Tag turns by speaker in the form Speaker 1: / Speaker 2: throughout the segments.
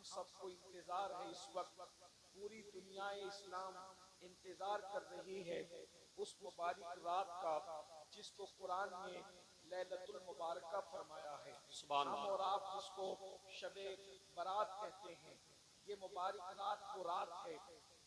Speaker 1: سب کو انتظار ہے اس وقت، پوری دنیا اسلام انتظار کر رہی ہے اس مبارک رات کا جس کو قرآن نے لیلۃ المبارکہ فرمایا ہے۔ ہم اور آپ جس کو شب برات کہتے ہیں، یہ مبارک رات وہ رات ہے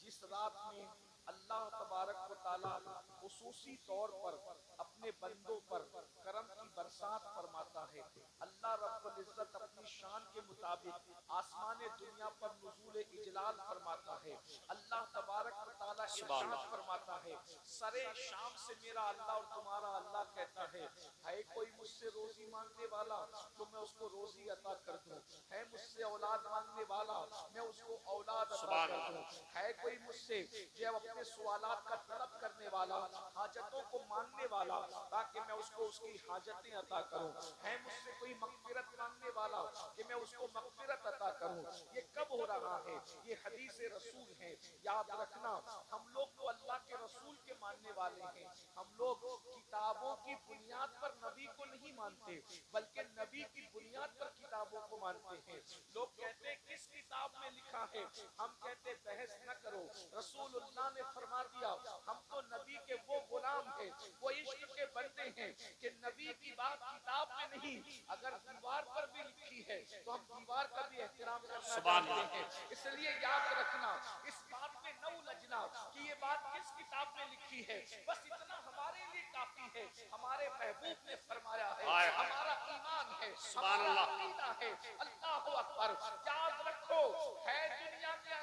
Speaker 1: جس رات میں اللہ تبارک و تعالی خصوصی طور پر اپنے بندوں پر کرم کی برسات فرماتا ہے۔ اللہ رب العزت اپنی شان کے مطابق آسمان دنیا پر نزول اجلال فرماتا ہے۔ اللہ تبارک و تعالی ارشاد فرماتا ہے، سرے شام سے میرا اللہ اور تمہارا اللہ کہتا ہے کوئی مجھ سے روزی مانگنے والا تو میں اس کو روزی عطا کر دوں، ہے مجھ سے اولاد مانگنے والا میں اس کو اولاد عطا کر دوں، ہے کوئی مجھ سے جو اپنے سوالات کا طلب کرنے والا، حاجتوں کو مانگنے والا تاکہ میں اس کو اس کی حاجتیں عطا کروں، ہے مجھ سے کوئی مغفرت مانگنے والا کہ میں اس کو مغفرت عطا کروں۔ یہ کب ہو رہا ہے؟ یہ حدیث رسول ہے، یاد رکھنا۔ ہم لوگ تو اللہ کے رسول کے ماننے والے ہیں، ہم لوگ کتابوں کی بنیاد پر نبی کو نہیں مانتے بلکہ نبی کی بنیاد پر کتابوں کو مانتے ہیں۔ لوگ کہتے ہیں کس کتاب میں لکھا ہے، ہم کہتے بحث نہ کرو، رسول اللہ نے فرما دیا۔ ہم تو نبی کے وہ غلام ہیں، وہ عشق کے بندے ہیں کہ نبی کی بات کتاب میں نہیں، اگر دیوار پر بھی لکھی ہے تو ہم دیوار کا بھی احترام کرنا چاہتے ہیں۔ اس لیے یاد رکھنا، اس بات میں نہ الجھنا کہ یہ بات کس کتاب میں لکھی ہے، بس اتنا ہمارے لیے کافی ہے۔ ہمارے محبوب نے فرمایا ہے، ہمارا ایمان ہے، ہمارا عقیدہ ہے۔ اللہ اکبر، یاد رکھو ہے دنیا میں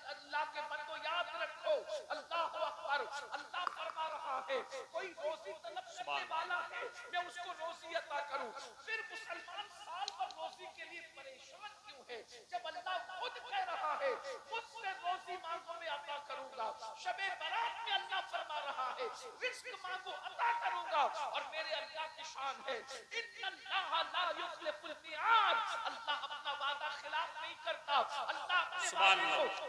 Speaker 1: اللہ کے بندو، یاد رکھو اللہ اکبر، اللہ فرما رہا ہے کوئی روزی طلب کرنے والا ہے میں اس کو روزی عطا کروں۔ پھر مسلمان سال بھر روزی کے لیے پریشان کیوں ہے جب اللہ خود کہہ رہا ہے مجھ سے روزی مانگو میں عطا کروں گا۔ شب برات میں اللہ فرما رہا ہے رزق مانگو عطا کروں گا، اور میرے اللہ کی شان ہے ان اللہ لا یخلف المیعاد، اللہ اپنا وعدہ خلاف نہیں کرتا، اللہ اپنے وعدے کو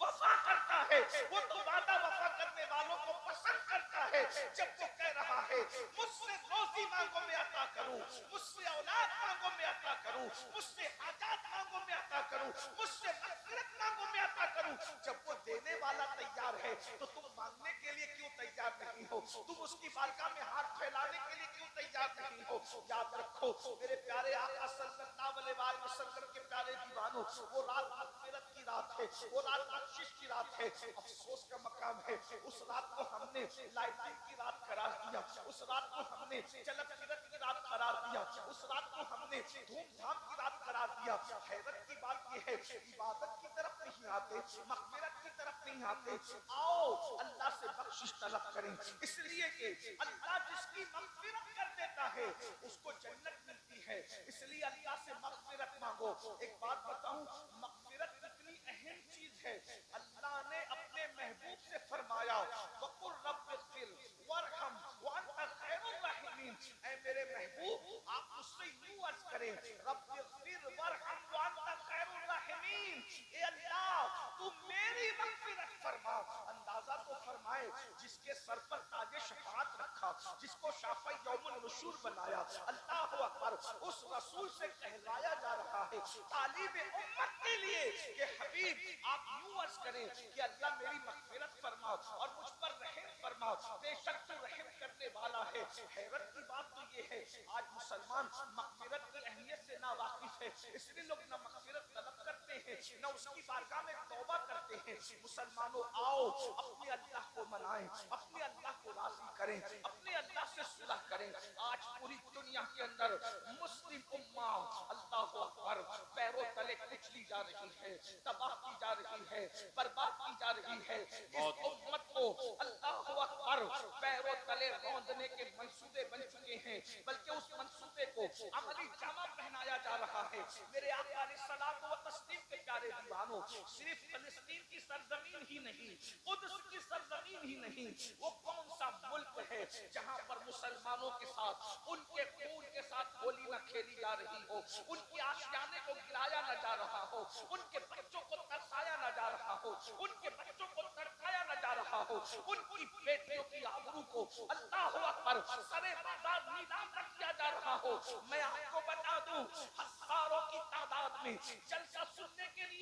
Speaker 1: وفا کرتا ہے۔ وہ تو وعدہ وفا کرنے والوں کو پسند کرتا ہے جب وہ کہہ رہا ہے مجھ سے روزی مانگو میں عطا کروں، مجھ سے اولاد مانگو میں عطا کروں، مجھ سے حاجات مانگو میں عطا کروں، مجھ سے مغفرت مانگو میں عطا کروں۔ جب وہ دینے والا تیار ہے تو تم مانگنے کے لیے کیوں تیار نہیں ہو؟ تم اس کی بارگاہ میں ہاتھ پھیلانے کے لیے کیوں تیار نہیں ہو؟ یاد رکھو میرے پیارے آقا صلی اللہ علیہ وسلم کے پیارے دیوانوں، وہ رات مغفرت کی رات ہے، وہ رات بخشش کی رات ہے۔ افسوس کا مقام ہے اس رات کو ہم نے لائٹنگ کی رات قرار دیا، اس رات کو ہم نے چلک پھرت کی رات قرار دیا، اس رات کو ہم نے دھوم دھام کی رات قرار دیا۔ حیرت کی بات یہ ہے عبادت کی طرف نہیں آتے، مغفرت کی طرف نہیں آتے۔ آؤ اللہ سے بخشش طلب کریں، اس لیے کہ اللہ جس کی مغفرت کر دیتا ہے اس کو جنت ملتی ہے، اس لیے اللہ سے مغفرت مانگو۔ ایک بات بتاؤں، مغفرت کتنی اہم چیز ہے۔ اللہ نے اپنے محبوب سے فرمایا وَقُلْ رَبِّ اغْفِرْ وَارْحَمْ وَأَنْتَ خَيْرُ الرَّاحِمِينَ، اے میرے محبوب آپ مجھ سے یوں عرض کریں رَبِّ اغْفِرْ وَارْحَمْ وَأَنْتَ خَيْرُ الرَّاحِمِينَ، اے اللہ تو میری مغفرت فرما۔ اندازہ تو فرمائے جس کے سر پر تاج شفاعت رکھا، جس کو شافع یوم النشور بنایا، اللہ اکبر، اس رسول سے کہلایا جا رہا ہے طالب امت کے لیے کہ حبیب آپ یوں عرض کریں کہ اللہ میری مغفرت فرما اور مجھ پر رحم فرما، بے شک تو رحم کرنے والا ہے۔ حیرت کی بات تو یہ ہے آج مسلمان مغفرت کی اہمیت سے نا واقف ہے، اس لیے لوگ نہ مغفرت طلب کرتے ہیں نہ اس کی بارگاہ میں توبہ کرتے ہیں۔ مسلمانوں آؤ اپنے اللہ کو منائیں، اپنے اللہ کو راضی کریں، اپنے اللہ سے صلح کریں۔ آج پوری دنیا کے اندر مسلم امہ اللہ اکبر پیروں تلے کچلی جا رہی ہے، تباہ کی جا رہی ہے، برباد کی جا رہی ہے۔ اس امت کو اللہ اکبر پیروں تلے روندنے کے منصوبے بن چکے ہیں، بلکہ اس منصوبے کو عملی جامہ پہنایا جا رہا ہے۔ میرے آقا علیہ الصلوۃ والتسلیم کے پیارے دیوانوں، صرف فلسطین کی سرزمین ہی نہیں، قدس کی سرزمین ہی نہیں، وہ کون سا ملک ہے جہاں پر مسلمانوں کے ساتھ ان کے خون کے ساتھ ہولی نہ کھیلی جا رہی ہو، ان کی آشیانے کو گرایا نہ جا رہا ہو، ان کے بچوں کو ترسایا نہ جا رہا ہو، ان کے بچوں کو تڑپایا نہ جا رہا ہو، ان کی بیٹیوں کی آبرو کو اللہ اکبر سرے بازار نیلام نہ کیا جا رہا ہو۔ میں آپ کو بتا دوں ہزاروں کی تعداد میں جلسہ سننے کے لیے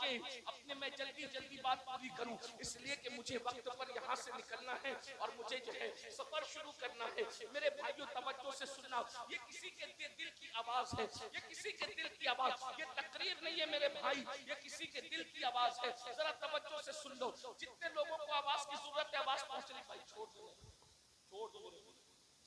Speaker 1: کے اپنے میں جلدی جلدی بات پوری کروں، اس لیے کہ مجھے وقت پر یہاں سے نکلنا ہے اور مجھے جو ہے سفر شروع کرنا ہے۔ میرے بھائیوں توجہ سے سننا، یہ کسی کے دل کی آواز ہے، یہ کسی کے دل کی آواز، یہ تقریر نہیں ہے میرے بھائی، یہ کسی کے دل کی آواز ہے۔ ذرا توجہ سے سن لو، جتنے لوگوں کو آواز کی ضرورت ہے آواز پہنچ رہی، بھائی چھوڑ دو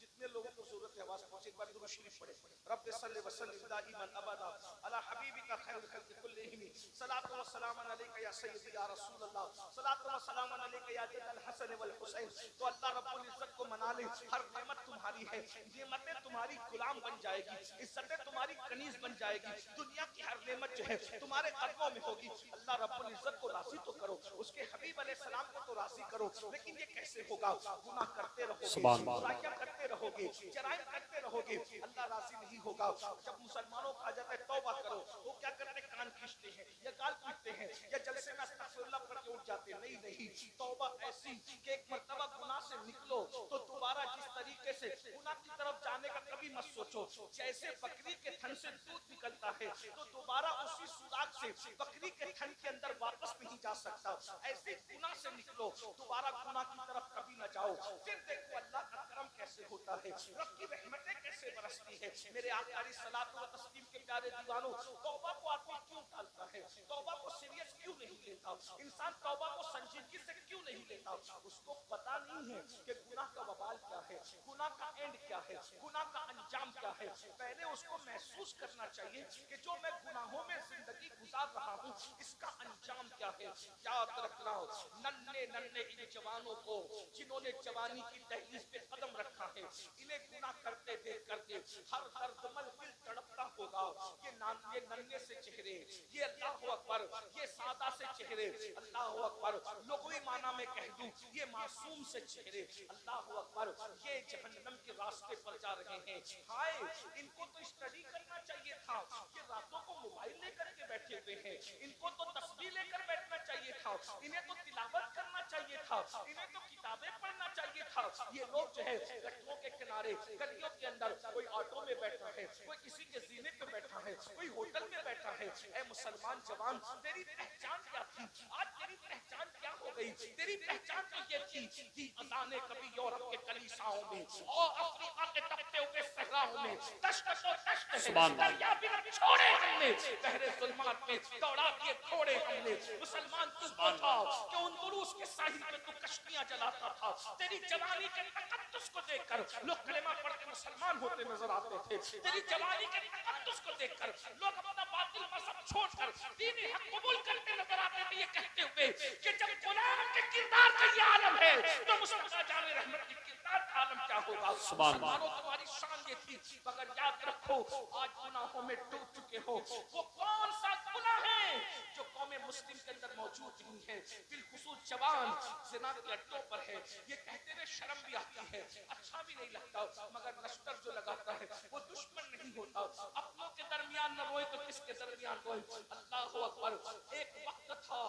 Speaker 1: جتنے لوگوں کو ضرورت ہے آواز پہنچے، ایک بار درود شریف پڑھے۔ رب صلی وسلم دائما ابدا علی حبیبک خیر الخلق کلہم، صلاۃ و سلام علیک یا سیدی یا رسول اللہ، صلاۃ و سلام علیک یا جد الحسن والحسین۔ تو اللہ رب العزت کو منا لے، ہر نعمت تمہاری ہے، نعمتیں تمہاری غلام بن جائے گی، عزتیں تمہاری کنیز بن جائے گی، دنیا کی ہر نعمت جو ہے تمہارے قدموں میں ہوگی۔ اللہ رب العزت کو راضی تو کرو، اس کے حبیب علیہ السلام کو تو راضی کرو، لیکن یہ کیسے ہوگا؟ گناہ کرتے رہو گے، برائیاں کرتے رہو گے، جرائم کرتے رہو گے، اللہ راضی نہیں ہوگا۔ جب مسلمانوں کو کہا جاتا ہے توبہ کرو، وہ کیا کرتے ہیں؟ کان کھینچتے ہیں یا گال پیٹتے ہیں یا جلسے میں استغفر اللہ پڑھ کے اٹھ جاتے ہیں۔ نہیں، توبہ ایسی کہ ایک مرتبہ گناہ سے نکلو تو دوبارہ جس طریقے سے گناہ کی طرف جانے کا کبھی مت سوچو۔ جیسے بکری کے تھن سے دودھ نکلتا ہے تو دوبارہ اسی سوراخ سے بکری کے تھن کے اندر واپس نہیں جا سکتا، ایسے گناہ سے نکلو، دوبارہ گناہ کی طرف کبھی نہ جاؤ۔ پھر دیکھو اللہ کا کرم کیسے ہوتا ہے، رب کی رحمتیں کیسے برستی ہے۔ میرے آقا علیہ الصلوۃ والتسلیم کے پیارے دیوانوں، توبہ کو آدمی کیوں ٹالتا ہے؟ توبہ کو سیریس کیوں نہیں لیتا؟ انسان توبہ کو سنجیدگی سے کیوں نہیں لیتا؟ اس کو پتا نہیں ہے کہ گناہ کا وبال کیا ہے، گناہ کا اینڈ کیا ہے، گناہ کا انجام کیا ہے۔ پہلے اس کو محسوس کرنا چاہیے کہ جو میں گناہوں میں زندگی گزار رہا ہوں اس کا انجام کیا ہے۔ یاد رکھنا، ننھے ان جوانوں کو جنہوں نے جوانی کی دہلیز پہ قدم رکھا ہے، انہیں گناہ کرتے دیکھ کر کے ہر دردمل دل تڑپتا ہوگا۔ یہ ننھے سے چہرے، یہ اللہ اکبر، یہ سادہ سے چہرے، اللہ اکبر، لغوی معنی میں کہہ دوں یہ معصوم سے چہرے، اللہ اکبر، یہ جہنم کے راستے پر جا رہے ہیں۔ ہائے، ان کو تو اسٹڈی کرنا چاہیے تھا، یہ راتوں کو موبائل لے کر کے بیٹھے ہوئے ہیں، ان کو تو تسبیح لے کر بیٹھنا چاہیے تھا، انہیں تو تلاوت کرنا چاہیے تھا، انہیں تو کتابیں پڑھنا چاہیے تھا۔ یہ لوگ جو ہے گٹروں کے کنارے، گلیوں کے اندر، کوئی آٹو میں بیٹھا ہے، کوئی کسی کے زینے پہ بیٹھا ہے، کوئی ہوٹل میں بیٹھا ہے۔ اے مسلمان جوان، تیری پہچان کیا تھی؟ آج تیری پہچان کیا ہو گئی؟ تیری پہچان تو یہ تھی اذانیں کبھی یورپ کے کلیساؤں میں اور افریقہ کے تپتے ہوئے صحراؤں میں، دشت و دشت ہے، دریا بھی نہ چھوڑے ہم نے، بحر ظلمات میں دوڑا دیے گھوڑے ہم نے۔ مسلمان تجھ کو تھا کہ ان دروس کے ساحل پہ تو کشتیاں جلاتا تھا، تیری جوانی کے تقدس کو دیکھ کر لوگ کلمہ پڑھ کے مسلمان ہوتے نظر آتے تھے، تیری جوانی کے تقدس کو دیکھ کر لوگ اپنا باطل مذہب چھوڑ کر دین حق قبول کرتے نظر آتے تھے، یہ کہتے ہوئے کہ جب غلام کے کردار کا یہ عالم ہے تو مصطفیٰ جان رحمت کے کردار کا عالم کیا ہوگا؟ مسلمانوں تمہاری شان یہ تھی، مگر یاد رکھو آج گناہوں میں ڈوب چکے ہو۔ وہ کون سا گناہ ہے جو قوم مسلم کے اندر موجود نہیں ہے؟ بالخصوص جوان زنا کے اڈوں پر ہے، یہ کہتے ہوئے شرم بھی آتی ہے، اچھا بھی نہیں لگتا، مگر نشتر جو لگاتا ہے وہ دشمن نہیں ہوتا۔ اپنوں کے درمیان نہ روئے تو کس کے درمیان روئے؟ اللہ اکبر۔ ایک وقت تھا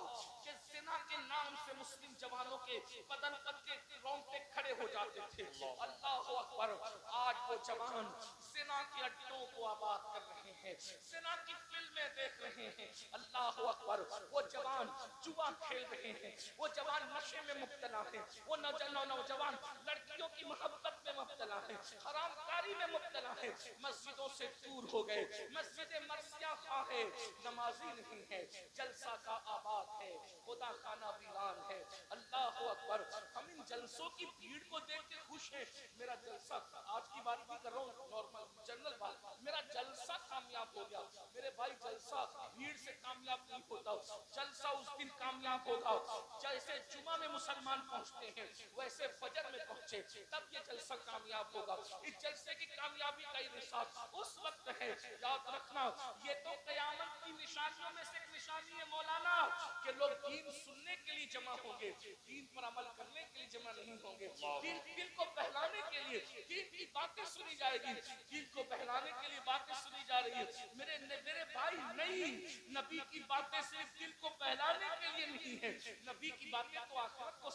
Speaker 1: کہ زنا کے نام سے مسلم جوانوں کے بدن پر کے رونگٹے کھڑے ہو جاتے تھے، اللہ اکبر۔ آج وہ جوان زنا کے اڈوں کو آباد کر رہے ہیں، زنا کی فلمیں دیکھ رہے ہیں، اللہ اکبر۔ وہ جوان جوا کھیل رہے ہیں، وہ جوان نشے میں مبتلا ہیں، وہ نوجوان لڑکیوں کی محبت میں مبتلا ہیں، حرام کاری میں مبتلا ہیں، مسجدوں سے دور ہو گئے، مسجد مرثیہ خواہ ہے، نمازی نہیں ہے، جلسہ کا آباد ہے، خدا خانہ ویران ہے، اللہ اکبر۔ ہم ان جلسوں کی بھیڑ کو دیکھ کے خوش ہیں۔ میرا جلسہ، آج کی بات نہیں کر رہا ہوں، نارمل جنرل بات، میرا جلسہ کامیاب ہو گیا۔ میرے بھائی جلسہ بھیڑ سے کامیاب نہیں ہوتا، جلسہ اس دن کامیاب ہوگا جیسے جمعہ میں مسلمان پہنچتے ہیں ویسے فجر میں پہنچے، تب یہ جلسہ کامیاب ہوگا۔ اس جلسے کی کامیابی کا انحصار اس وقت ہے، یاد رکھنا، یہ تو قیامت کی نشانیوں میں سے ایک نشانی ہے مولانا، کہ لوگ دین سننے کے لیے جمع ہوں گے، دین پر عمل کرنے کے لیے جمع نہیں ہوں گے۔ دین کو بہلانے کے لیے دین کی باتیں سنی جائے گی، دین کو بہلانے کے لیے باتیں سنی جا رہی ہے۔ میرے بھائی نہیں، نبی کی باتیں صرف دل کو بہلانے کے لیے نہیں ہے، نبی کی باتیں تو آخرت کو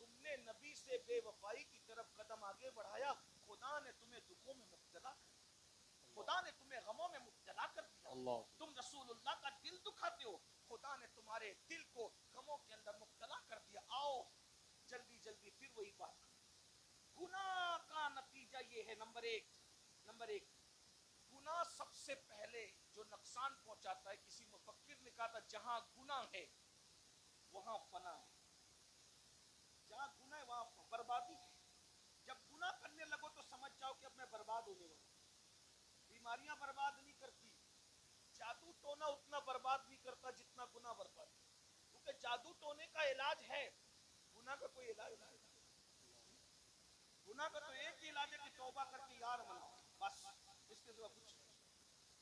Speaker 1: تم نے نبی سے بے وفائی کی طرف قدم آگے بڑھایا، خدا نے تمہیں دکھوں میں مبتلا کر دیا، خدا نے تمہیں غموں میں مبتلا کر دیا، تم رسول اللہ کا دل دکھاتے ہو، خدا نے تمہارے دل کو غموں کے اندر مبتلا کر دیا۔ آؤ جلدی جلدی پھر وہی بات، گناہ کا نتیجہ یہ ہے، نمبر ایک گناہ سب سے پہلے جو نقصان پہنچاتا ہے، کسی مفکر نے کہا تھا جہاں گناہ ہے وہاں فنا ہے، جہاں گناہ ہے وہاں بربادی ہے۔ جب گناہ کرنے لگو تو سمجھ جاؤ کہ اب میں برباد ہونے والا ہوں۔ بیماریاں برباد نہیں کرتی، جادو ٹونا اتنا برباد نہیں کرتا جتنا گناہ برباد، کیونکہ جادو ٹونے کا علاج ہے، گناہ کا کوئی علاج نہیں۔ گناہ کا تو ایک ہی علاج ہے کہ توبہ کر کے یار مناؤ، بس اس کے سوا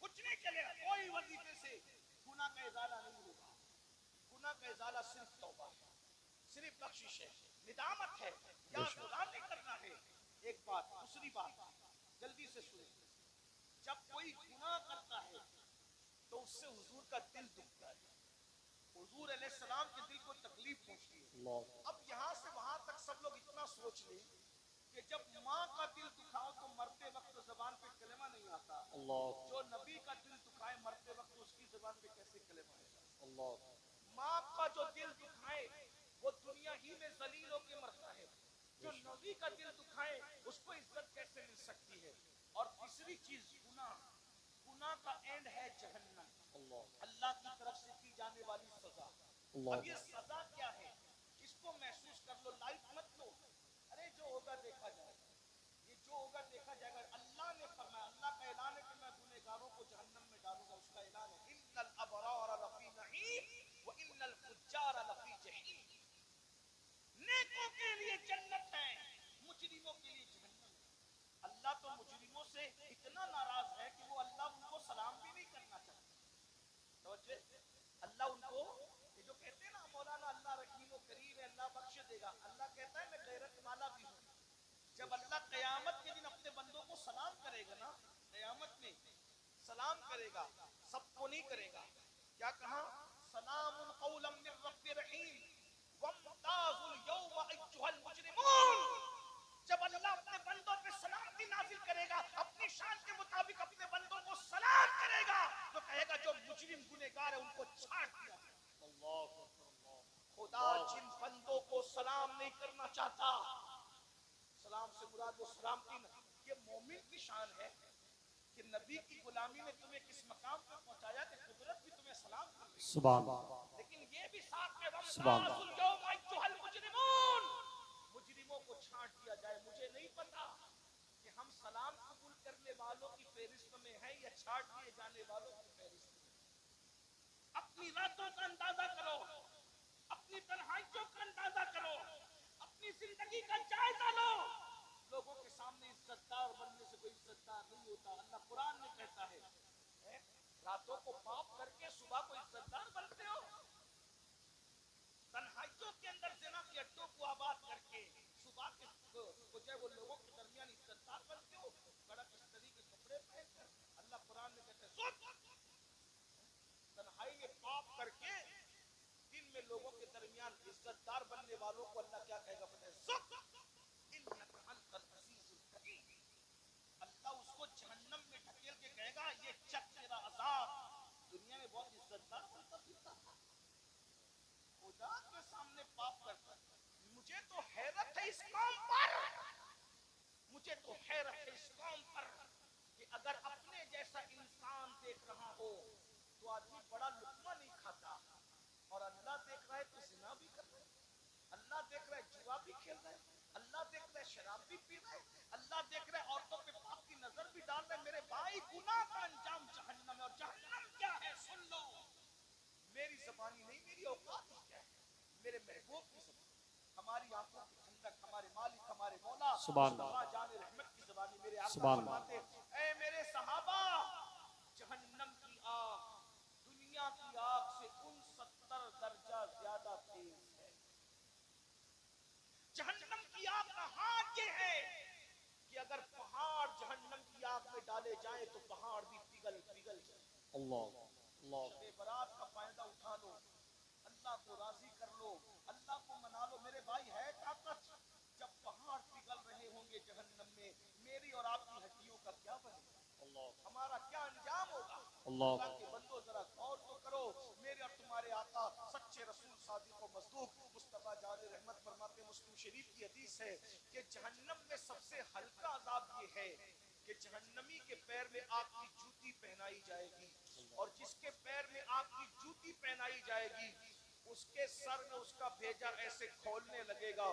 Speaker 1: کچھ نہیں چلے گا، کوئی وظیفے سے گناہ کا ازالہ نہیں ہوگا۔ گناہ کا ازالہ صرف توبہ ہے، صرف بخشش ہے، ندامت ہے، یا خدا نہیں کرنا ہے۔ ایک بات، دوسری بات جلدی سے سنیں، جب کوئی گناہ کرتا ہے تو اس سے حضور کا دل دکھتا ہے، حضور علیہ السلام کے دل کو تکلیف پہنچتی ہے۔ اب یہاں سے وہاں تک سب لوگ اتنا سوچ لیں کہ جب ماں کا دل دکھاؤ تو مرتے وقت زبان پہ کلمہ نہیں آتا، جو نبی کا دل دکھائے مرتے وقت اس کی زبان پہ کیسے کلمہ آئے گا؟ ماں کا جو دل دکھائے وہ دنیا ہی میں ذلیل ہو کے مرتا ہے، جو نبی کا دل دکھائے اس کو عزت کیسے مل سکتی ہے؟ اور تیسری چیز گناہ کا اینڈ ہے جہنم، اللہ کی طرف سے کی جانے والی سزا۔ اب یہ سزا کیا ہے اس کو محسوس کر لو، لائٹ مت لو، ارے جو ہوگا دیکھا جائے گا، یہ جو ہوگا دیکھا جائے گا۔ اللہ نے فرمایا، اللہ کا اعلان ہے کہ میں گنہگاروں کو جہنم میں ڈالوں گا، اس کا اعلان ہے ان الابرار لفی نعیم وان الفجار لفی جحیم، نیکوں کے لیے جنت ہے، مجرموں کے لیے جہنم ہے۔ اللہ تو مجرموں سے اتنا ناراض ہے کہ وہ اللہ ان کو سلام بھی نہیں کرنا چاہتا۔ توجہ، اللہ ان کو، یہ جو کہتے ہیں نا مولانا اللہ رحیم و کریم ہے، اللہ بخش دے گا، اللہ کہتا ہے میں غیرت والا بھی ہوں۔ جب اللہ قیامت کے دن اپنے بندوں کو سلام کرے گا نا، قیامت میں سلام کرے گا، سب کو نہیں کرے گا، کیا کہا؟ سلام قولا من رب رحیم وامتازوا اليوم ایھا المجرمون۔ جب اللہ اپنے بندوں پہ سلامتی نازل کرے گا، اپنی شان کے مطابق اپنے بندوں کو سلام کرے گا، تو کہے گا جو مجرم گنہگار ہے ان کو چھاٹ دیا۔ خدا جن بندوں کو سلام نہیں کرنا چاہتا، سلام سے مراد وہ سلامتی نہ، یہ مومن کی شان ہے کہ نبی کی غلامی نے تمہیں کس مقام پر پہنچایا کہ قدرت بھی تمہیں سلام کر رہی ہے۔ سبحان اللہ۔ لیکن یہ بھی ساتھ میں وامتازوا اليوم ایھا المجرمون، مجرموں کو چھانٹ دیا جائے۔ مجھے نہیں پتا کہ ہم سلام قبول کرنے والوں کی فہرست میں ہیں یا چھانٹ دیے جانے والوں کی فہرست میں۔ اپنی راتوں کا اندازہ کرو، اپنی تنہائیوں کا اندازہ کرو، اپنی زندگی کا جائزہ لو۔ لوگوں کے سامنے عزت دار بننے سے کوئی عزت دار نہیں ہوتا۔ اللہ قرآن میں کہتا ہے راتوں کو پاپ کر کے صبح کو عزت دار بنتے ہو، تنہائیوں کے اندر زنا کے اڈوں کو آباد کر کے صبح کے جو ہے وہ لوگوں کے درمیان عزت دار بنتے ہو، کڑک استری کے کپڑے پہن کر۔ اللہ قرآن میں کہتا ہے تنہائی میں پاپ کر کے دن میں لوگوں کے درمیان عزت دار بننے والوں کو اللہ کیا کہے گا پتہ ہے؟ انک انت العزیز الکریم۔ اللہ اس کو جہنم میں ڈھکیل کے کہے گا یہ چک تیرا عذاب۔ دنیا میں بہت عزت دار بنتا پھرتا تھا، خدا کے سامنے پاپ کرتا۔ مجھے تو حیرت ہے اس قوم پر، مجھے تو حیرت ہے اس قوم پر کہ اگر اپنے جیسا انسان دیکھ رہا ہو تو آدمی بڑا لقمہ نہیں کھاتا، اور اللہ دیکھ رہا ہے تو زنا بھی کر رہا ہے، اللہ دیکھ رہا ہے جوا بھی کھیل رہا ہے، اللہ دیکھ رہا ہے شراب بھی پی رہا ہے، اللہ دیکھ رہا ہے عورتوں پہ پاپ کی نظر بھی ڈال رہا ہے۔ میرے بھائی گناہ کا انجام جہنم ہے، اور جہنم کیا ہے سن لو، میری زبانی نہیں، میری اوقات ہی کیا ہے، میرے محبوب کی زبانی، ہماری آنکھوں کی ٹھنڈک، ہمارے مالک ہمارے مولا مصطفیٰ جان رحمت کی زبانی میرے آقا فرماتے اے میرے صحابہ، جہنم کی آگ دنیا کی آگ سے 69 درجہ زیادہ تیز ہے۔ جہنم کی آگ کا حال یہ ہے کہ اگر پہاڑ جہنم کی آگ میں ڈالے جائیں تو پہاڑ بھی پگھل پگھل جائیں۔ اللہ شب برات کا فائدہ اٹھا لو، اللہ کو راضی کر لو، اللہ کو منا لو۔ میرے بھائی اللہ کے بندو ذرا غور تو کرو، میرے اور تمہارے آقا سچے رسول صادق و مصدوق مصطفیٰ جان رحمت فرماتے، مسلم شریف کی حدیث ہے کہ جہنم میں سب سے ہلکا عذاب یہ ہے کہ جہنمی کے پیر میں آگ کی جوتی پہنائی جائے گی، اور جس کے پیر میں آگ کی جوتی پہنائی جائے گی اس کے سر میں اس کا بھیجا ایسے کھولنے لگے گا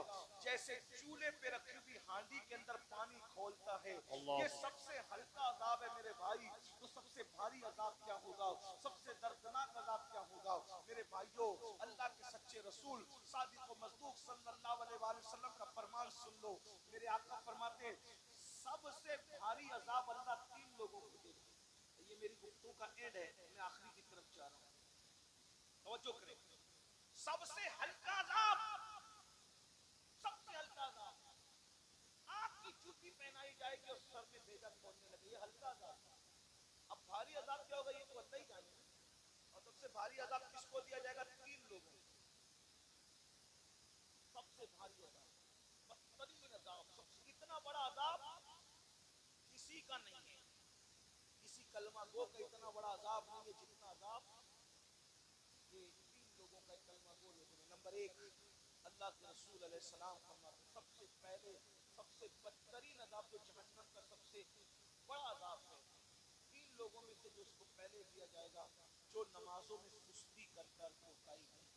Speaker 1: جیسے چولہے پہ رکھی ہوئی ہانڈی کے اندر پانی کھولتا ہے۔ یہ سب سے ہلکا عذاب ہے میرے بھائی، تو سب سے بھاری عذاب کیا ہوگا، سب سے دردناک عذاب کیا ہوگا میرے بھائیوں؟ اللہ کے سچے رسول صادق و مصدوق صلی اللہ علیہ وآلہ وسلم کا فرمان سن لو، میرے آقا فرماتے ہیں سب سے بھاری عذاب اللہ تین لوگوں کو دے گا۔ یہ میری گفتگو کا اینڈ ہے، میں آخری کی طرف جا رہا ہوں، توجہ کریں۔ سب سے ہلکا عذاب، سب سے ہلکا عذاب، آگ کی جوتی پہنائی جائے گی اور سر میں بھیجا کھولنے لگے، یہ ہلکا عذاب۔ اب بھاری عذاب کیا ہوگا یہ تو اللہ ہی جانے، اور سب سے بھاری عذاب کس کو دیا جائے گا؟ تین لوگوں کو۔ سب سے بھاری عذاب، بدترین عذاب، سب سے اتنا بڑا عذاب کسی کا نہیں ہے، کسی کلمہ گو کا اتنا بڑا عذاب نہیں ہے جتنا عذاب یہ تین لوگوں کا کلمہ گو لوگوں نے۔ نمبر ایک، اللہ کے رسول علیہ السلام فرماتے سب سے پہلے سب سے بدترین عذاب جو جہنم کا سب سے بڑا عذاب ہے، تین لوگوں میں سے جو اس کو پہلے دیا جائے گا، جو نمازوں میں سستی کر کر کوتاہی ہے۔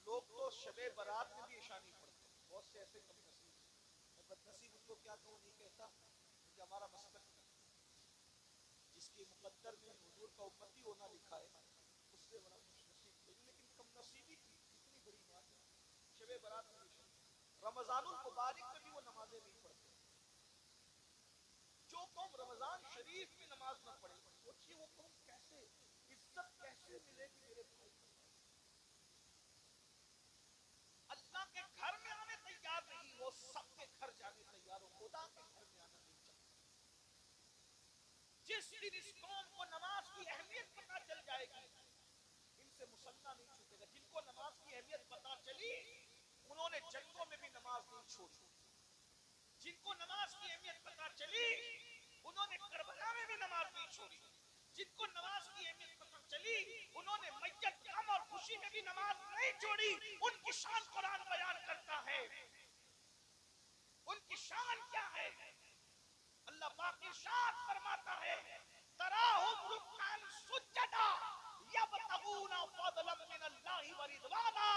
Speaker 1: لوگ تو شب برات میں بھی عشاء نہیں پڑھتے، بہت سے ایسے کم نصیب ہیں، میں بد نصیب ان کو کیا کہوں نہیں کہتا، کیونکہ ہمارا مسلک ہے، جس کے مقدر میں حضور کا امتی ہونا لکھا ہے اس سے بڑا خوش نصیب کوئی نہیں، لیکن کم نصیبی کی کتنی بڑی بات ہے۔ شب برات میں بھی، رمضان المبارک میں بھی وہ نمازیں نہیں پڑھتے۔ جو قوم رمضان شریف میں نماز نہ پڑھے، سوچئے وہ قوم کیسے عزت کیسے ملے گی میرے بھائی؟ اللہ کے گھر میں آنے تیار نہیں، وہ سب کے گھر جانے تیار ہو، خدا کے گھر میں آنا نہیں چاہتا۔ جس دن اس قوم کو نماز کی اہمیت پتہ چل جائے گی، ان سے مسلح نہیں چھوٹے گا۔ جن کو نماز کی اہمیت پتہ چلی انہوں نے جنگوں میں بھی نماز نہیں چھوڑی، جن کو نماز کی اہمیت پتہ چلی انہوں نے کربلا میں بھی نماز نہیں چھوڑی، جن کو نماز کی اہمیت پتہ چلی انہوں نے میت غم اور خوشی میں بھی نماز نہیں چھوڑی۔ ان کی شان قرآن بیان کرتا ہے، ان کی شان کیا ہے؟ اللہ پاک ارشاد فرماتا ہے تراہم رکعا سجدا یبتغون فضلا من اللہ ورضوانا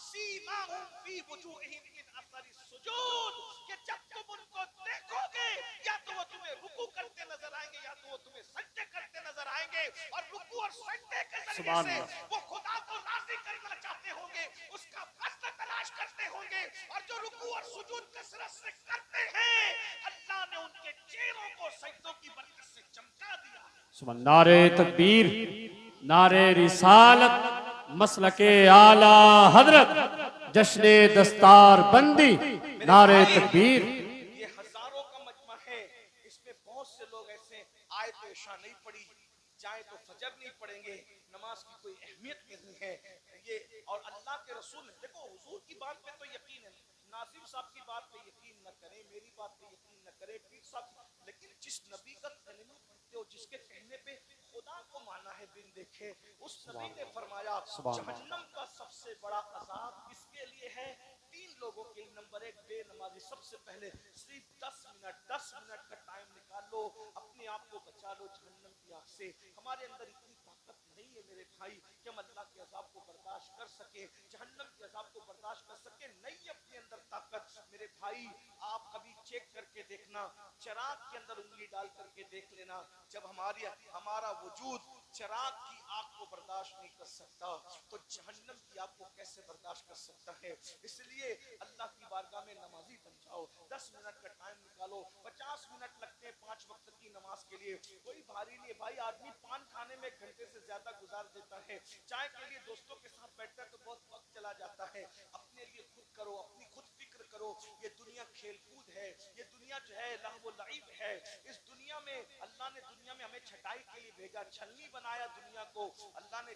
Speaker 1: سیماہم فی وجوہہم من اثر السجود، کہ جب تم ان کو دیکھو گے یا تو وہ تمہیں رکوع کرتے نظر آئیں گے یا تو وہ تمہیں سجدے کرتے نظر آئیں گے، اور رکوع اور سجدے کے ذریعے سے وہ خدا کو راضی کرنا چاہتے ہوں گے، اس کا فضل تلاش کرتے ہوں گے، اور جو رکوع اور سجود کثرت سے کرتے ہیں اللہ نے ان کے چہروں کو سجدوں کی برکت سے چمکا دیا۔
Speaker 2: سبحان نعرہ تکبیر، نعرہ رسالت، مسلک اعلی حضرت، جشن دستار بندی، نعرہ تکبیر۔
Speaker 1: یہ ہزاروں کا مجمع ہے، اس میں بہت سے لوگ ایسے آئے تو عشاء نہیں پڑھی، جائیں تو فجر نہیں پڑھیں گے، نماز کی کوئی اہمیت نہیں ہے یہ۔ اور اللہ کے رسول نے دیکھو حضور کی بات پہ تو یقین ہے، ناظم صاحب کی بات پہ یقین نہ کریں، میری بات پہ یقین نہ کریں، پیر صاحب، لیکن جس نبی کا کلمہ پڑھتے ہو، جس کے کہنے پہ خدا کو مانا ہے بن دیکھے، اس نبی نے فرمایا جہنم کا سب سے بڑا عذاب اس کے لیے ہے تین لوگوں کے لیے۔ نمبر ایک، بے نمازی۔ سب سے پہلے صرف 10 منٹ کا ٹائم نکال لو، اپنے آپ کو بچا لو جہنم کی آگ سے۔ ہمارے اندر اتنی طاقت نہیں ہے میرے بھائی کہ ہم اللہ کے عذاب کو برداشت کر سکیں، جہنم کے عذاب کو برداشت کر سکیں، نہیں اپنے اندر طاقت۔ میرے بھائی آپ کبھی چیک کر کے دیکھنا، چراغ کے اندر انگلی ڈال کر کے دیکھ لینا، جب ہمارا وجود چراغ کی آگ کو برداشت نہیں کر سکتا تو جہنم کی آگ کو کیسے برداشت کر سکتا ہے؟ اس لیے اللہ کی بارگاہ میں نمازی بن جاؤ، 10 منٹ کا ٹائم نکالو، 50 منٹ لگتے ہیں 5 وقت کی نماز کے لیے، کوئی بھاری نہیں ہے بھائی۔ آدمی پان کھانے میں 1 گھنٹے سے زیادہ گزار دیتا ہے، چائے کے لیے دوستوں کے ساتھ بیٹھتا ہے تو بہت وقت چلا جاتا ہے۔ اپنے لیے خود کرو، اپنی خود فکر کرو، یہ دنیا کھیل کود ہے، یہ دنیا جو ہے لہو و لعب ہے، اس دنیا میں اللہ نے دنیا میں ہمیں چھٹائی کے لیے بھیجا، چھلنی بنایا دنیا کو، اللہ نے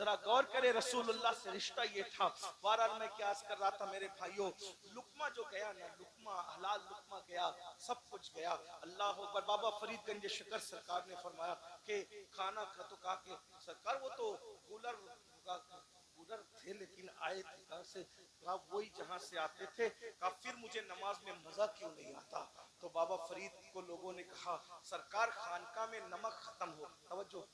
Speaker 1: ذرا غور کرے رسول اللہ سے رشتہ یہ تھا. بہرحال میں کیا عرض کر رہا تھا میرے بھائیوں, لقمہ جو گیا نا, لقمہ حلال لقمہ گیا, سب کچھ گیا. اللہ اکبر. بابا فرید گنج شکر سرکار نے فرمایا کہ کھانا کھا تو کہا کہ سرکار وہ تو کولر تھے لیکن آئے تھے کہاں سے, کہا وہی جہاں سے آتے تھے. کہا پھر مجھے نماز میں مزہ کیوں نہیں آتا. تو بابا فرید کو لوگوں نے کہا سرکار خانقاہ میں نمک ختم ہو, توجہ,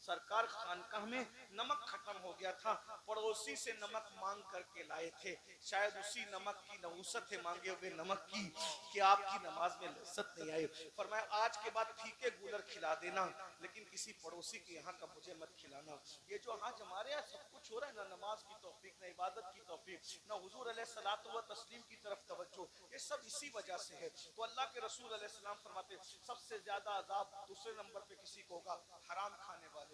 Speaker 1: سرکار خانقاہ میں نمک ختم ہو گیا تھا, پڑوسی سے نمک مانگ کر کے لائے تھے. شاید اسی نمک کی نحوست ہے مانگے ہوئے نمک کی کہ آپ کی نماز میں لذت نہیں آئی. فرمایا آج کے بعد پھیکے گولر کھلا دینا لیکن کسی پڑوسی کے یہاں کا مجھے مت کھلانا. یہ جو آج ہمارے یہاں سب کچھ ہو رہا ہے, نہ نماز کی توفیق, نہ عبادت کی توفیق, نہ حضور علیہ الصلوۃ والتسلیم کی طرف توجہ, یہ سب اسی وجہ سے ہے. تو اللہ کے رسول علیہ السلام فرماتے سب سے زیادہ عذاب دوسرے نمبر پہ کسی کو ہوگا, حرام کھانے والے.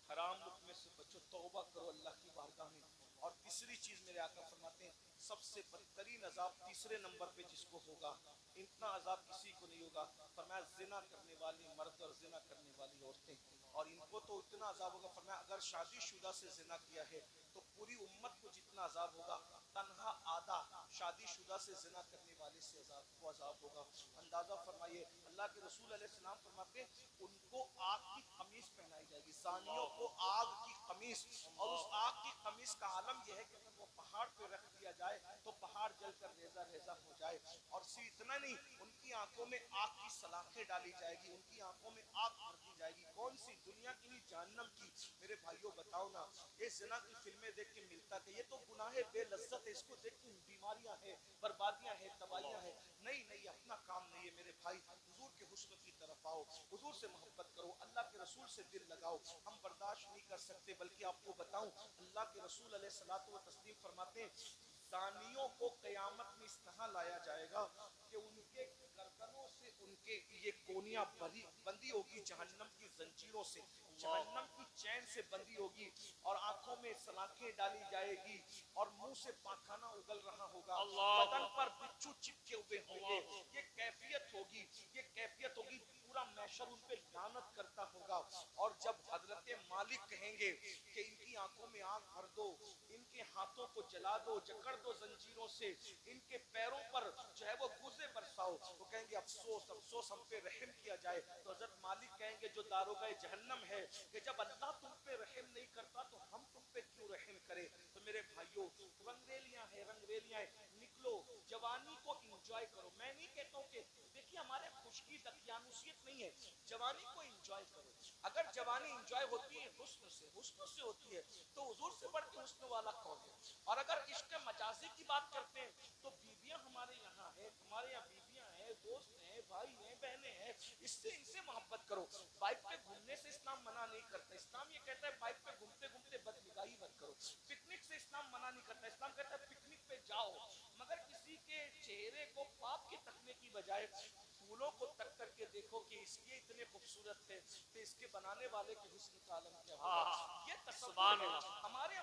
Speaker 1: حرام لقمے سے بچو, توبہ کرو اللہ کی بارگاہ میں. اور تیسری چیز میرے آقا فرماتے ہیں سب سے بدترین عذاب تیسرے نمبر پہ جس کو ہوگا, اتنا عذاب کسی کو نہیں ہوگا. فرمایا زنا کرنے والی مرد اور زنا کرنے والی عورتیں, اور ان کو تو اتنا عذاب ہوگا. فرمایا اگر شادی شدہ سے زنا کیا ہے تو پوری امت کو جتنا عذاب ہوگا, تنہا آدھا شادی شدہ سے زنا کرنے والے سے عذاب ہوگا. اندازہ فرمائیے, اللہ کے رسول علیہ السلام فرماتے ان کو آگ کی قمیص پہنائی جائے گی, زانیوں کو آگ کی قمیص. اور اس آگ کی قمیص کا عالم یہ ہے کہ اگر وہ پہاڑ پہ رکھ دیا جائے تو پہاڑ جل کر ریزہ ریزہ ہو جائے. اور صرف اتنا نہیں, ان کی آنکھوں میں آگ کی سلاخیں ڈالی جائے گی, ان کی آنکھوں میں آگ بھر دی جائے گی. کون سی, دنیا کی نہیں جہنم کی. میرے بھائیوں بتاؤ نا, یہ زنا کی فلمیں دیکھ کے ملتا کہ یہ تو گناہ بے لذت ہے, اس کو دیکھ کے بیماریاں ہیں, بربادیاں ہیں, تباہیاں ہیں. نہیں نہیں, اپنا کام نہیں ہے میرے بھائی. حضور کے حسن کی طرف آؤ, حضور سے محبت کرو, اللہ کے رسول سے دل لگاؤ. ہم برداشت نہیں کر سکتے, بلکہ آپ کو بتاؤں اللہ کے رسول علیہ الصلوۃ والتسلیم فرماتے ہیں زانیوں کو قیامت میں اس طرح لایا جائے گا کہ ان کے گردنوں سے ان کے یہ کونیاں بندی ہوگی جہنم کی زنجیروں سے, جہنم کی چین سے بندی ہوگی, اور آنکھوں میں سلاخیں ڈالی جائے گی, اور منہ سے پاخانہ اگل رہا ہوگا, بدن پر بچھو چپکے ہوئے ہوں گے. یہ کیفیت ہوگی, یہ کیفیت ہوگی. پورا محشر ان پہ لعنت کرتا ہوگا. اور جب حضرت مالک کہیں گے کہ ان کی آنکھوں میں آگ بھر دو, ان کے ہاتھوں کو جلا دو, جکڑ دو زنجیروں سے, ان کے پیروں پر جو ہے وہ گوزے برساؤ, وہ کہیں گے افسوس افسوس ہم پہ رحم کیا جائے. تو حضرت مالک کہیں گے جو داروغہ جہنم ہے کہ جب اللہ تم پہ رحم نہیں کرتا تو ہم تم پہ کیوں رحم کرے. تو میرے بھائیوں, رنگریلیاں ہیں, رنگریلیاں ہیں, نکلو, جوانی کو انجوائے کرو. میں نہیں کہتا ہوں کہ دیکھیے ہمارے خشکی دقیانوسیت نہیں ہے, جوانی کو انجوائے کرو. اگر جوانی انجوائے ہوتی ہے حسن سے ہوتی ہے تو حضور سے بڑھ کے حسن والا کون ہے. اور اگر عشق مجازی کی بات کرتے ہیں تو بیویاں ہمارے یہاں ہیں, ہمارے یہاں بیویاں ہیں, دوست ہیں, بھائی ہیں, بہنیں ہیں, ان سے محبت کرو. بائک پہ گھومنے سے اسلام منع نہیں کرتا. اسلام یہ کہتا ہے بائک پہ گھومتے گھومتے بدنگاہی مت کرو. پکنک سے اسلام منع نہیں کرتا. اسلام کہتا ہے پکنک پہ جاؤ, مگر کسی کے چہرے کو پاپ کے تکنے کی بجائے پھولوں کو تک کر کے دیکھو کہ اس کے اتنے خوبصورت تھے تو اس کے بنانے والے کے حسن کا عالم کیا ہوگا. یہ تصور ہے. ہمارے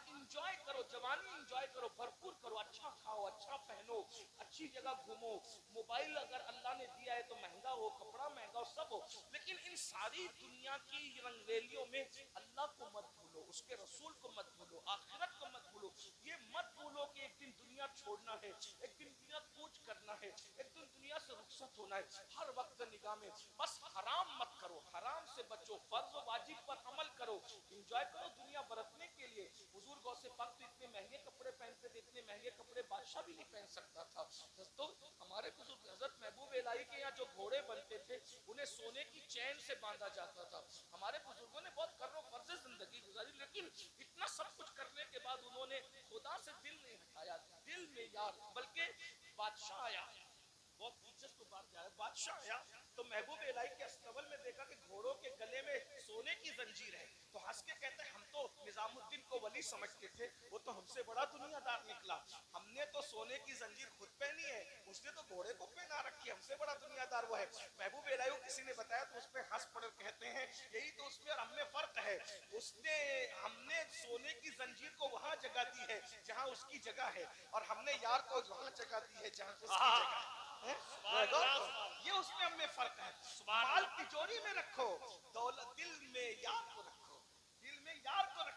Speaker 1: انجوائے کرو, جوانی انجوائے کرو, بھرپور کرو, اچھا کھاؤ, اچھا پہنو, اچھی جگہ گھومو. موبائل اگر اللہ نے دیا ہے تو مہنگا ہو, کپڑا مہنگا ہو, سب ہو, لیکن ان ساری دنیا کی رنگریلیوں میں اللہ کو مت بھولو, اس کے رسول کو مت بھولو, آخرت کو مت بھولو. یہ مت بھولو کہ ایک دن دنیا چھوڑنا ہے, ایک دن دنیا کوچ کرنا ہے, ایک دن دنیا سے رخصت ہونا ہے. ہر وقت نگاہ میں بس حرام مت کرو, حرام سے بچو, فرض و واجب پر عمل کرو, انجوائے کرو دنیا برتنے کے لیے. حضور غوث پاک تو اتنے مہنگے کپڑے پہنتے تھے, اتنے مہنگے کپڑے بادشاہ بھی نہیں پہن سکتا تھا. تو ہمارے بزرگ حضرت محبوب الہی کے یہاں جو گھوڑے بنتے تھے انہیں سونے کی چین سے باندھا جاتا تھا. ہمارے بزرگوں نے بہت کر و فرض زندگی گزاری, لیکن اتنا سب کچھ کرنے کے بعد انہوں نے خدا سے دل نہیں ہٹایا. دل میں یار, بلکہ بادشاہ آیا, بہت دلچسپ بات کیا ہے, بادشاہ آیا تو محبوب الہی کے استبل میں دیکھا کہ گھوڑوں کے گلے میں سونے کی زنجیر ہے, تو ہنس کے کہتے ہیں ہم تو نظام الدین کو ولی سمجھتے تھے, وہ تو ہم سے بڑا دنیا دار نکلا. ہم نے تو سونے کی زنجیر خود پہنی ہے, اس نے تو گھوڑے کو پہنا رکھی, ہم سے بڑا دنیا دار وہ ہے. محبوب الہی کو کسی نے بتایا تو اس پہ ہنس پڑ کہتے ہیں یہی تو اس میں اور ہم میں فرق ہے. ہم نے سونے کی زنجیر کو وہاں جگہ دی ہے جہاں اس کی جگہ ہے, اور ہم نے یار کو وہاں جگہ دی ہے جہاں اس کی جگہ ہے. یہ اس میں ہم میں فرق ہے. مال تجوری میں رکھو, دولت دل میں یار کو رکھو, دل میں یار کو رکھو.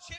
Speaker 1: 6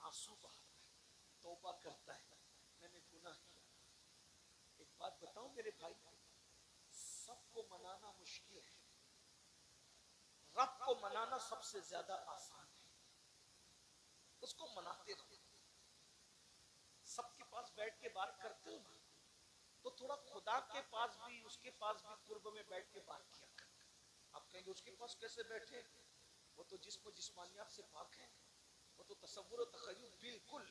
Speaker 1: آنسو بہاتا ہے, توبہ کرتا ہے, میں نے گناہ کیا. ایک بات بتاؤں میرے بھائی, سب کو منانا مشکل ہے, رب کو منانا سب سے زیادہ آسان ہے. اس کو مناتے رہو. سب کے پاس بیٹھ کے بات کرتے ہو نا, تو تھوڑا خدا کے پاس بھی, اس کے پاس بھی قرب میں بیٹھ کے بات کیا کرتے. آپ کہیں گے اس کے پاس کیسے بیٹھے, وہ تو جسم و جسمانیات سے پاک ہے, وہ تو تصور و تخیل بالکل,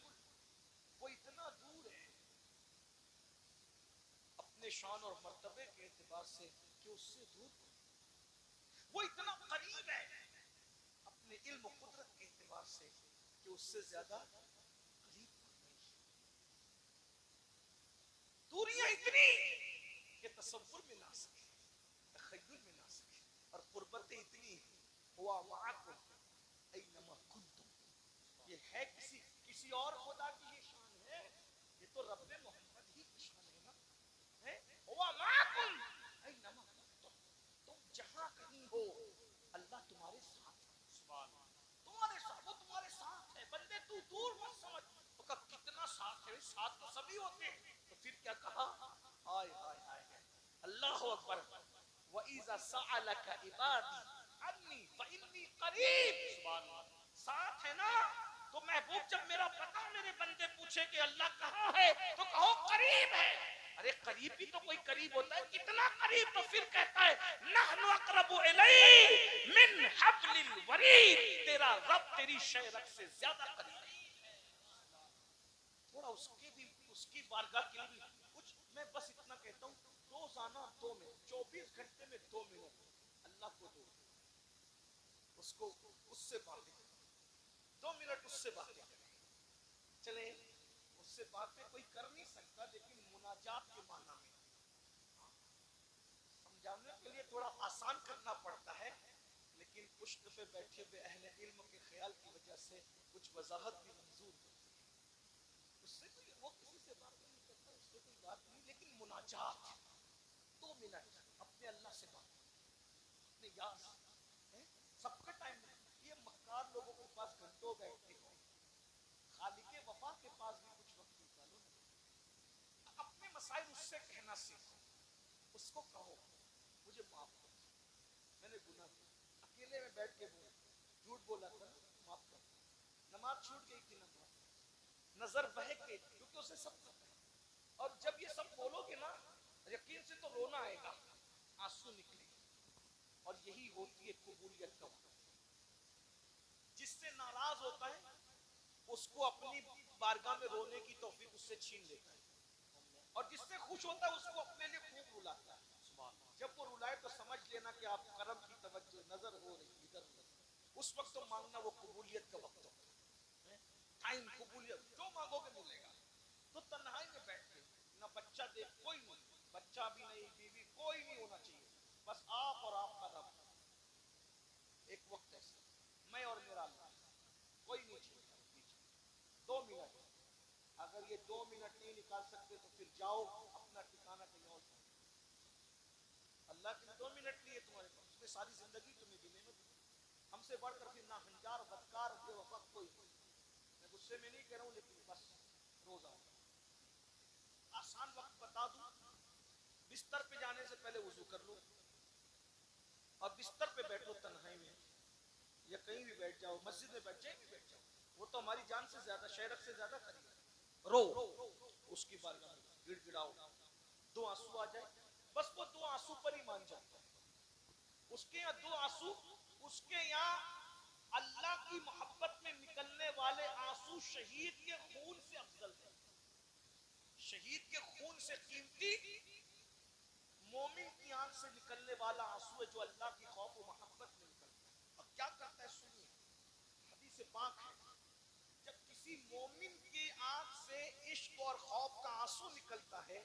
Speaker 1: وہ اتنا دور ہے اپنے شان اور مرتبے کے اعتبار سے کہ اس سے دور, وہ اتنا قریب ہے اپنے علم و قدرت کے اعتبار سے کہ اس سے زیادہ قریب نہیں. دوریاں اتنی کہ تصور میں نہ سکے, تخیل میں نہ سکے, اور قربتیں اتنی ہوا معکم اینما کنتم. یہ ہے کسی اور خدا کی یہ شان ہے, یہ تو رب محمد ہی کی شان ہے نا. ہوا معکم اینما کنتم, تم جہاں کہیں ہو اللہ تمہارے ساتھ ہے. تمہارے ساتھ, وہ تمہارے ساتھ ہے. بندے تو دور مت سمجھ, تو کتنا ساتھ ہے, ساتھ تو سبھی ہوتے ہیں. تو پھر کیا کہا, آئے آئے آئے اللہ اکبر, وَإِذَا سَأَلَكَ عِبَادِي عَنِّي فَإِنِّي قَرِيبٌ. ساتھ ہے نا, تو محبوب جب میرا پتا میرے بندے پوچھے کہ اللہ کہاں ہے, تو کہو قریب ہے. ارے قریب بھی تو کوئی قریب ہوتا ہے, کتنا قریب. تو پھر کہتا ہے نحن اقرب الیہ من حبل الورید, تیرا رب تیری شہرک سے زیادہ قریب ہے. تھوڑا اس کی بارگاہ کے لیے کچھ, میں بس اتنا کہتا ہوں, روزانہ 2 منٹ, 24 گھنٹے میں 2 منٹ اللہ کو دو, اس کو اس سے باتیں کریں, 2 منٹ اس سے باتیں کریں. چلیں, اس سے باتیں کوئی کر نہیں سکتا, لیکن مناجات کے معنی میں سمجھانے کے لیے تھوڑا آسان کرنا پڑتا ہے, لیکن پشت پہ بیٹھے ہوئے اہل علم کے خیال کی وجہ سے کچھ وضاحت بھی منظور ہوتی ہے. اس سے کوئی, وہ کسی سے بات نہیں کرتا, اس سے کوئی بات نہیں, لیکن مناجات 2 منٹ اپنے اللہ سے بات, اپنے یار سے. سب کا ٹائم نہیں, یہ مکار لوگوں کے پاس گھنٹوں بیٹھتے ہو, خالق وفا کے پاس بھی کچھ وقت نکالو. اپنے مسائل اس سے کہنا سیکھو, اس کو کہو مجھے معاف کر, میں نے گناہ کیا, اکیلے میں بیٹھ کے بولا, جھوٹ بولا تھا, معاف کر. نماز چھوٹ گئی تھی, نظر بہک گئی, کیونکہ اسے سب پتہ ہے. اور جب یہ سب بولو گے نا, یقین سے تو رونا آئے گا, آنسو نکلے گا, اور یہی ہوتی ہے قبولیت کا وقت. جس سے ناراض ہوتا ہے اس کو اپنی بارگاہ میں رونے کی توفیق اس سے چھین لیتا ہے, اور جس سے خوش ہوتا ہے اس کو اپنے لیے خوب رلاتا ہے. جب وہ رلائے تو سمجھ لینا کہ آپ کرم کی توجہ نظر ہو رہی ادھر ادھر, اس وقت تو مانگنا وہ قبولیت کا وقت ہوتا ہے. ٹائم قبولیت, جو مانگو گے ملے گا. تو تنہائی میں بیٹھ کے, نہ بچہ دیکھ, کوئی نہیں, بچہ بھی نہیں, بیوی کوئی نہیں ہونا چاہیے, بس آپ اور آپ کا رب. ایک وقت ایسا, میں اور میرا اللہ, کوئی نہیں چاہیے. 2 منٹ, اگر یہ 2 منٹ نہیں نکال سکتے تو پھر جاؤ اپنا ٹھکانہ کہیں اور. اللہ کے 2 منٹ لیے تمہارے پاس, اس میں ساری زندگی تمہیں گنے میں. ہم سے بڑھ کر پھر نہ ہنجار بدکار بے وفا کوئی نہیں. میں غصے میں نہیں کہہ رہا ہوں, لیکن بس روز آؤ. آسان وقت بتا دوں, بستر پہ جانے سے پہلے وضو کر لو, اور بستر پہ بیٹھو تنہائی میں, یا کہیں بھی بیٹھ جاؤ, مسجد میں بیٹھ جائیں بھی بیٹھ جاؤ, وہ تو ہماری جان سے زیادہ, شہرت سے زیادہ قریب ہے. رو, اس کی بارگاہ میں گڑ گڑاؤ, 2 آنسو آ جائے, بس وہ 2 آنسو پر ہی مان جاتا ہے. اس کے یہاں 2 آنسو, اس کے یہاں اللہ کی محبت میں نکلنے والے آنسو شہید کے خون سے افضل ہے. شہید کے خون سے قیمتی مومن کی آنکھ سے نکلنے والا آنسو ہے جو اللہ کی خوف و محبت میں نکلتا ہے. اب کیا کرتا ہے سنیے, حدیث پاک ہے, جب کسی مومن کی آنکھ سے عشق اور خوف کا آنسو نکلتا ہے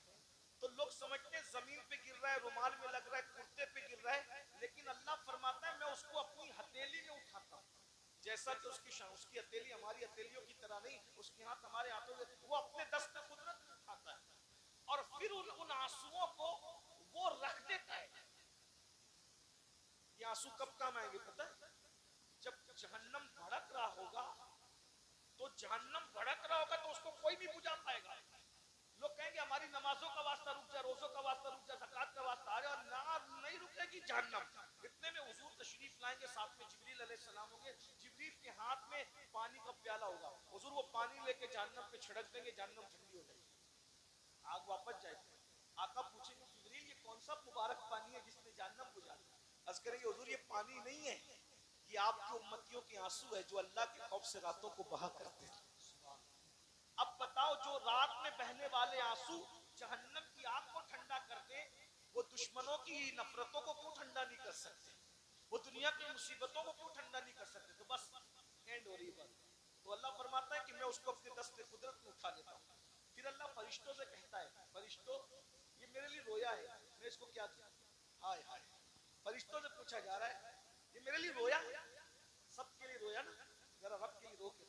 Speaker 1: تو لوگ سمجھتے ہیں زمین پہ گر رہا ہے, رومال میں لگ رہا ہے, کرتے پہ گر رہا ہے, لیکن اللہ فرماتا ہے میں اس کو اپنی ہتھیلی میں اٹھاتا ہوں. جیسا کہ اس کی ہتھیلی ہماری ہتھیلیوں کی طرح نہیں, اس کے ہاتھ ہمارے ہاتھوں میں, وہ اپنے دست قدرت میں اٹھاتا ہے, اور پھر ان آنسوؤں کو وہ رکھ دیتا ہے. یہ آنسو کب کام آئیں گے پتہ ہے, جب جہنم بھڑک رہا ہوگا تو جہنم بھڑک رہا ہوگا تو اس کو کوئی نہیں بجھا پائے گا. لوگ کہیں گے ہماری نمازوں کا واسطہ رک جائے, روزوں کا واسطہ رک جائے, زکات کا واسطہ آ جائے, اور نہیں رکے گی جہنم. اتنے میں حضور تشریف لائیں گے, ساتھ میں جبریل علیہ السلام ہوں گے. جبریل کے ہاتھ میں پانی کا پیالہ ہوگا, حضور وہ پانی لے کے جہنم پہ چھڑک دیں گے, جہنم ٹھنڈی ہو جائے گی, آگ واپس جائے گی. آقا پوچھیں گے جبریل یہ کون سا مبارک پانی ہے جس نے جہنم بجھا دیا؟ عرض کریں گے حضور یہ پانی نہیں ہے, یہ آپ کی امتیوں کے آنسو ہے جو اللہ کے خوف سے راتوں کو بہا کرتے ہیں. اب بتاؤ جو رات میں بہنے والے آنسو جہنم کی آگ کو ٹھنڈا کر دے, وہ دشمنوں کی نفرتوں کو کیوں ٹھنڈا نہیں کر سکتے, وہ دنیا کی مصیبتوں کو کیوں ٹھنڈا نہیں کر سکتے؟ تو بس اینڈ ہو رہی بات. تو اللہ فرماتا ہے کہ میں اس کو اپنے دست قدرت میں اٹھا لیتا ہوں. پھر اللہ فرشتوں سے کہتا ہے فرشتوں یہ میرے لیے رویا ہے, میں اس کو کیا دوں؟ ہائے ہائے, فرشتوں سے پوچھا جا رہا ہے یہ میرے لیے رویا ہے, سب کے لیے رویا نا, ذرا رب کے لیے رو کے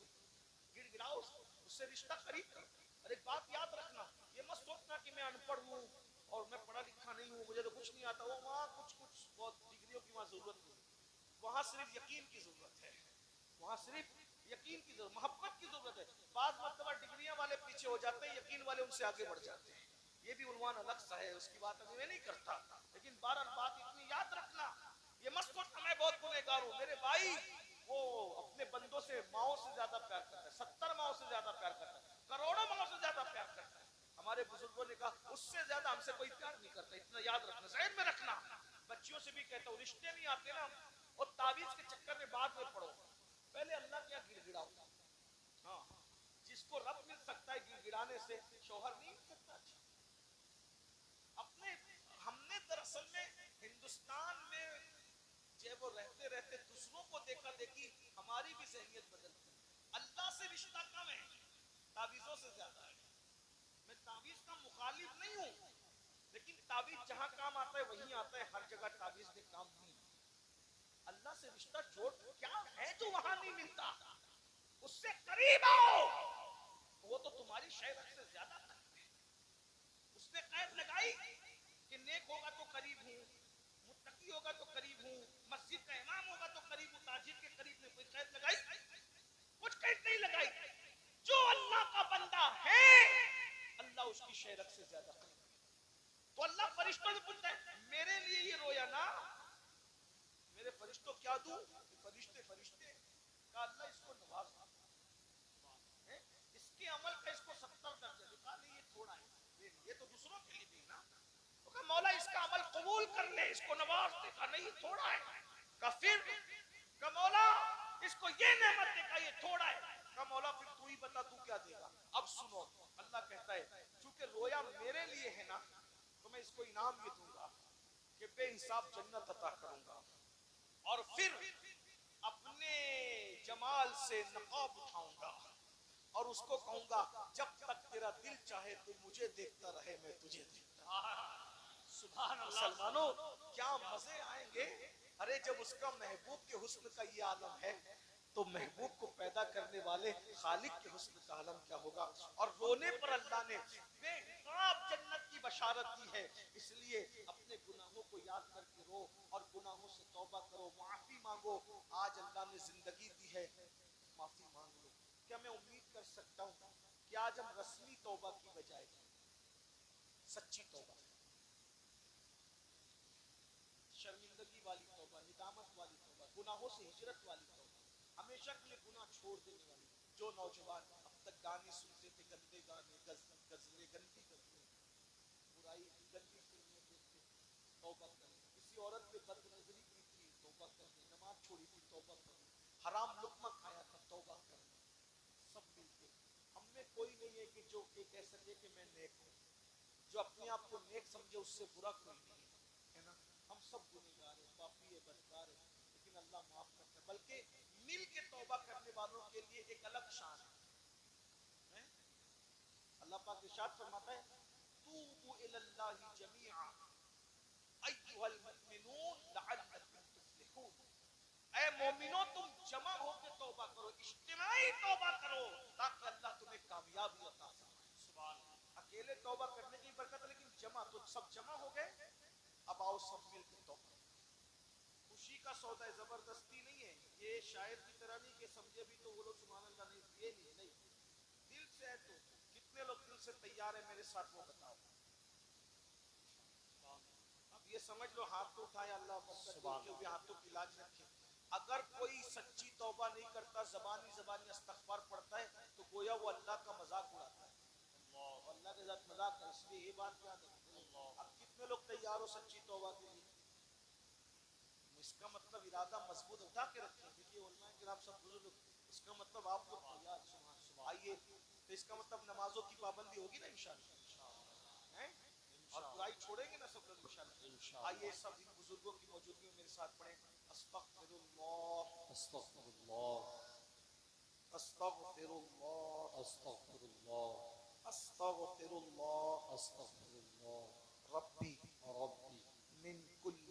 Speaker 1: گڑ گڑاؤ, اس سے رشتہ قریب کرو. اور ایک بات یاد رکھنا, یہ مت سوچنا کہ میں ان پڑھ ہوں اور میں پڑھا لکھا نہیں ہوں, مجھے تو کچھ نہیں آتا. وہ وہاں کچھ بہت ڈگریوں کی وہاں ضرورت نہیں, وہاں صرف یقین کی ضرورت ہے, وہاں صرف یقین کی ضرورت, محبت کی ضرورت ہے. بعض مرتبہ ڈگریاں والے پیچھے ہو جاتے ہیں, یقین والے ان سے آگے بڑھ جاتے ہیں. یہ بھی عنوان الگ سا ہے, اس کی بات ابھی میں نہیں کرتا, لیکن بہرحال بات اتنی یاد رکھنا, یہ مت سوچنا میں بہت گنہگار ہوں. میرے بھائی وہ اپنے بندوں سے ماؤں سے زیادہ پیار کرتا ہے, 70 ماؤں سے زیادہ پیار کرتا ہے, کروڑوں ماؤں سے زیادہ پیار کرتا ہے. ہمارے بزرگوں نے کہا اس سے زیادہ ہم سے کوئی پیار نہیں کرتا, اتنا یاد رکھنا, ذہن میں رکھنا. بچیوں سے بھی کہتا ہوں رشتے نہیں آتے نا, اور تعویذ کے چکر میں بعد میں پڑھو, پہلے اللہ کیا گڑ گڑاؤ. ہاں, جس کو رب مل سکتا ہے گڑ گڑانے سے, شوہر نہیں مل سکتا. اپنے ہم نے دراصل میں ہندوستان میں جب وہ رہتے رہتے دوسروں کو دیکھا دیکھی ہماری بھی ذہنیت بدلتی. اللہ سے رشتہ کم ہے, تعویذوں سے زیادہ ہے. میں تعویذ کا مخالف نہیں ہوں, لیکن تعویذ جہاں کام آتا ہے وہیں آتا ہے, ہر جگہ تعویذ میں کام نہیں. اللہ سے رشتہ جوڑ, کیا ہے جو وہاں نہیں ملتا, اس سے قریب آؤ, وہ تو تمہاری شہرت سے زیادہ قریب ہے. اس نے قید لگائی کہ نیک ہوگا تو قریب ہوں, متقی ہوگا تو قریب ہوں, مسجد کا امام ہوگا تو قریب ہوں, تاجر کے قریب میں. کوئی قید لگائی؟ کچھ قید نہیں لگائی. جو اللہ کا بندہ ہے اللہ اس کی شہرت سے زیادہ قریب ہے. تو اللہ فرشتوں سے پوچھتا ہے میرے لیے یہ رویا نا, میرے فرشتوں کیا دوں؟ فرشتے کہا اللہ اس کو نواز, اس کے عمل کا اس کو 70 درجہ دکھا. نہیں یہ تھوڑا ہے, یہ تو دوسروں کے لیے بھی نا. تو کہا مولا اس کا عمل قبول کر لے, اس کو نواز دے. کہا نہیں یہ تھوڑا ہے. کہا پھر؟ کہا مولا اس کو یہ نعمت دے. کہا یہ تھوڑا ہے. کہا مولا پھر تو ہی بتا تو کیا دے گا. اب سنو, اللہ کہتا ہے چونکہ رویا میرے لیے ہے نا, تو میں اس کو انعام یہ دوں گا کہ بے حساب جنت عطا کروں گا, اور پھر اپنے جمال سے نقاب اٹھاؤں گا اور اس کو کہوں گا جب تک تیرا دل چاہے تو مجھے دیکھتا رہے, میں تجھے دیکھتا رہے. سبحان اللہ. مسلمانوں کیا مزے آئیں گے. ارے جب اس کا محبوب کے حسن کا یہ عالم ہے تو محبوب کو پیدا کرنے والے خالق کے حسن کا عالم کیا ہوگا. اور رونے پر اللہ نے بے حساب جنت کی بشارت دی ہے. اس لیے اپنے گناہوں کو یاد کر کے رو اور گناہوں سے توبہ کرو, معافی مانگو. آج اللہ نے زندگی دی ہے, معافی مانگ لو. کیا میں امید کر سکتا ہوں کہ آج ہم رسمی توبہ کی بجائے سچی توبہ, شرمندگی والی توبہ, ندامت والی توبہ, گناہوں سے ہجرت والی توبہ, ہمیشہ کے لیے گناہ چھوڑ دینے والی. جو نوجوان اب تک گانے سنتے تھے, گندے گانے, غزلیں, گندی غزلیں, برائی کی گندی فلمیں دیکھتے, توبہ کریں. کسی عورت پہ بد نظری کی تھی, توبہ کریں. نماز چھوڑی تھی, توبہ کریں. حرام لقمہ کھایا تھا, توبہ کریں. سب ملتے. ہم میں کوئی نہیں ہے کہ جو کہ کہہ سکے کہ میں نیک ہوں. جو اپنے آپ کو نیک سمجھے اس سے برا کوئی نہیں ہے نا. ہم سب گنہگار ہیں, پاپی ہے, بدکار ہے, لیکن اللہ معاف کرتا ہے. بلکہ مل کے توبہ کرنے والوں کے لیے ایک الگ شان ہے. اللہ پاک ارشاد فرماتا ہے توبوا الی اللہ جمیعا ایھا المؤمنون لعلکم تفلحون. اے مومنو تم جمع ہو کے توبہ کرو, اجتماعی توبہ کرو, تاکہ اللہ تمہیں کامیابی عطا فرمائے. سبحان اللہ. اکیلے توبہ کرنے کی برکت ہے, لیکن جمع تو سب جمع ہو گئے. اب آؤ سب مل کے توبہ. خوشی کا سودا ہے، زبردستی نہیں ہے. یہ شاعر کی طرح نہیں کہ سمجھے بھی تو بولو سبحان اللہ، نہیں، یہ نہیں. دل سے ہے. تو کتنے لوگ دل سے تیار ہیں میرے ساتھ وہ بتاؤ. اب یہ سمجھ لو ہاتھ تو اٹھائے اللہ برکت دے کے بھی ہاتھوں کی لاج رکھے. اگر کوئی سچی توبہ نہیں کرتا، زبانی استغفار پڑھتا ہے، تو گویا وہ اللہ کا مذاق اڑاتا ہے. اللہ کے ساتھ مذاق ہے. اس لیے یہ بات یاد رکھو. اب کتنے لوگ تیار ہو سچی توبہ کے لیے؟ اس کا مطلب ارادہ مضبوط اٹھا کے رکھیں. دیکھیے علماء کرام سب بزرگ، اس کا مطلب آپ لوگ تیار آئیے. تو اس کا مطلب نمازوں کی پابندی ہوگی نا انشاءاللہ، اور برائی چھوڑیں گے نا سب لوگ انشاءاللہ. آئیے سب ان بزرگوں کی موجودگی میں میرے ساتھ پڑھیں استغفر اللہ،
Speaker 2: استغفر اللہ،
Speaker 1: استغفر اللہ،
Speaker 2: استغفر اللہ،
Speaker 1: استغفر اللہ
Speaker 2: استغفر اللہ،
Speaker 1: ربی
Speaker 2: ربی
Speaker 1: من کل